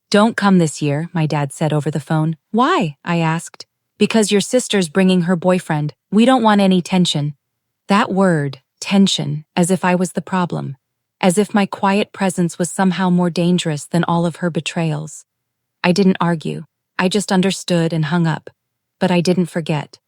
"Don't come this year," my dad said over the phone. "Why?" I asked. "Because your sister's bringing her boyfriend. We don't want any tension." That word, tension, as if I was the problem. As if my quiet presence was somehow more dangerous than all of her betrayals. I didn't argue. I just understood and hung up. But I didn't forget.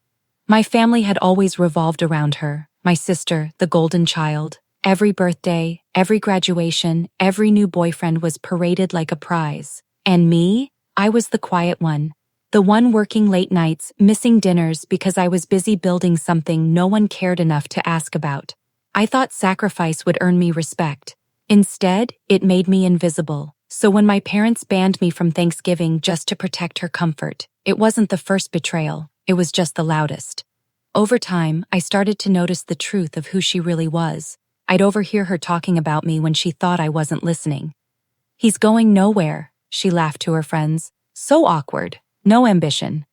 My family had always revolved around her, my sister, the golden child. Every birthday, every graduation, every new boyfriend was paraded like a prize. And me? I was the quiet one. The one working late nights, missing dinners because I was busy building something no one cared enough to ask about. I thought sacrifice would earn me respect. Instead, it made me invisible. So when my parents banned me from Thanksgiving just to protect her comfort, it wasn't the first betrayal, it was just the loudest. Over time, I started to notice the truth of who she really was. I'd overhear her talking about me when she thought I wasn't listening. "He's going nowhere," she laughed to her friends. "So awkward. No ambition."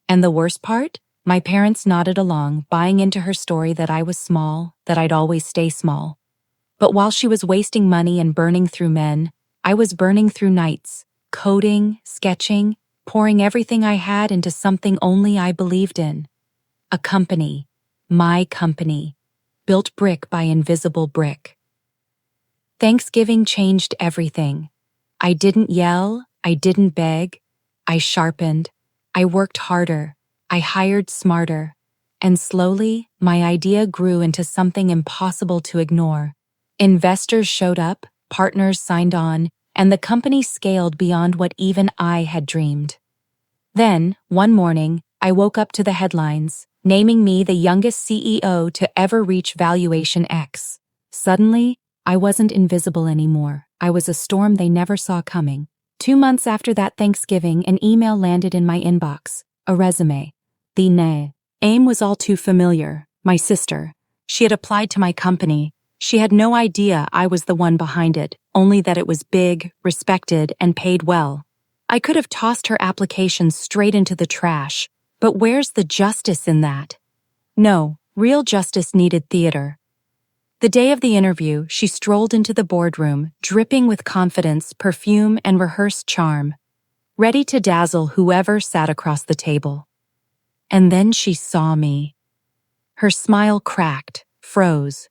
And the worst part? My parents nodded along, buying into her story that I was small, that I'd always stay small. But while she was wasting money and burning through men, I was burning through nights, coding, sketching, pouring everything I had into something only I believed in. A company. My company. Built brick by invisible brick. Thanksgiving changed everything. I didn't yell, I didn't beg, I sharpened, I worked harder, I hired smarter, and slowly, my idea grew into something impossible to ignore. Investors showed up, partners signed on, and the company scaled beyond what even I had dreamed. Then, one morning, I woke up to the headlines, naming me the youngest CEO to ever reach Valuation X. Suddenly, I wasn't invisible anymore. I was a storm they never saw coming. 2 months after that Thanksgiving, an email landed in my inbox, a resume. The name was all too familiar. My sister. She had applied to my company. She had no idea I was the one behind it, only that it was big, respected, and paid well. I could have tossed her application straight into the trash, but where's the justice in that? No, real justice needed theater. The day of the interview, she strolled into the boardroom, dripping with confidence, perfume, and rehearsed charm, ready to dazzle whoever sat across the table. And then she saw me. Her smile cracked, froze.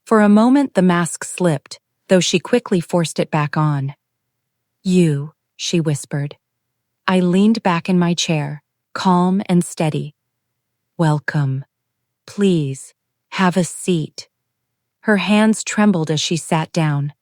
For a moment the mask slipped, though she quickly forced it back on. "You," she whispered. I leaned back in my chair, calm and steady. "Welcome. Please, have a seat." Her hands trembled as she sat down.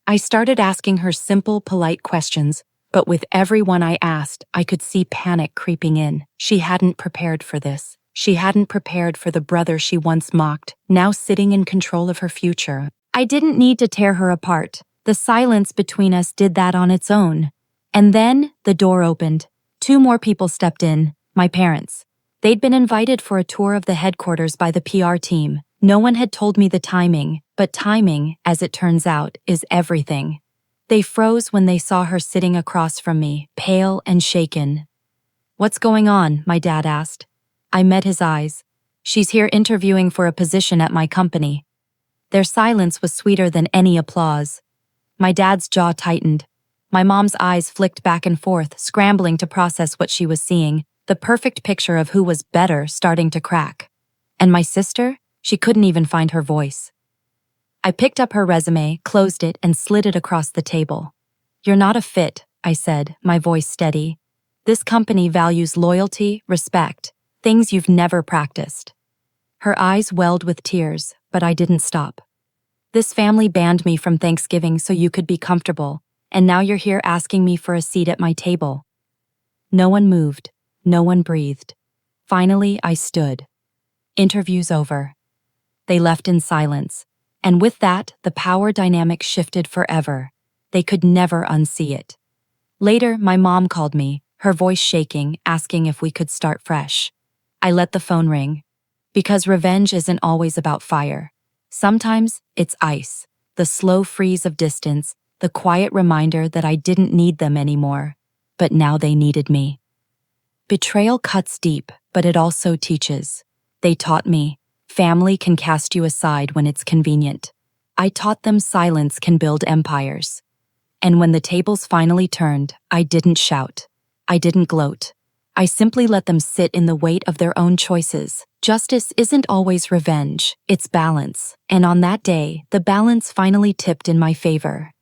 I started asking her simple, polite questions, but with every one I asked, I could see panic creeping in. She hadn't prepared for this. She hadn't prepared for the brother she once mocked, now sitting in control of her future. I didn't need to tear her apart. The silence between us did that on its own. And then, the door opened. 2 more people stepped in, my parents. They'd been invited for a tour of the headquarters by the PR team. No one had told me the timing, but timing, as it turns out, is everything. They froze when they saw her sitting across from me, pale and shaken. "What's going on?" my dad asked. I met his eyes. "She's here interviewing for a position at my company." Their silence was sweeter than any applause. My dad's jaw tightened. My mom's eyes flicked back and forth, scrambling to process what she was seeing, the perfect picture of who was better starting to crack. And my sister? She couldn't even find her voice. I picked up her resume, closed it, and slid it across the table. "You're not a fit," I said, my voice steady. "This company values loyalty, respect, things you've never practiced." Her eyes welled with tears, but I didn't stop. "This family banned me from Thanksgiving so you could be comfortable, and now you're here asking me for a seat at my table." No one moved. No one breathed. Finally, I stood. Interview's over. They left in silence, and with that, the power dynamic shifted forever. They could never unsee it. Later, my mom called me, her voice shaking, asking if we could start fresh. I let the phone ring. Because revenge isn't always about fire. Sometimes, it's ice, the slow freeze of distance, the quiet reminder that I didn't need them anymore, but now they needed me. Betrayal cuts deep, but it also teaches. They taught me, family can cast you aside when it's convenient. I taught them silence can build empires. And when the tables finally turned, I didn't shout. I didn't gloat. I simply let them sit in the weight of their own choices. Justice isn't always revenge, it's balance. And on that day, the balance finally tipped in my favor.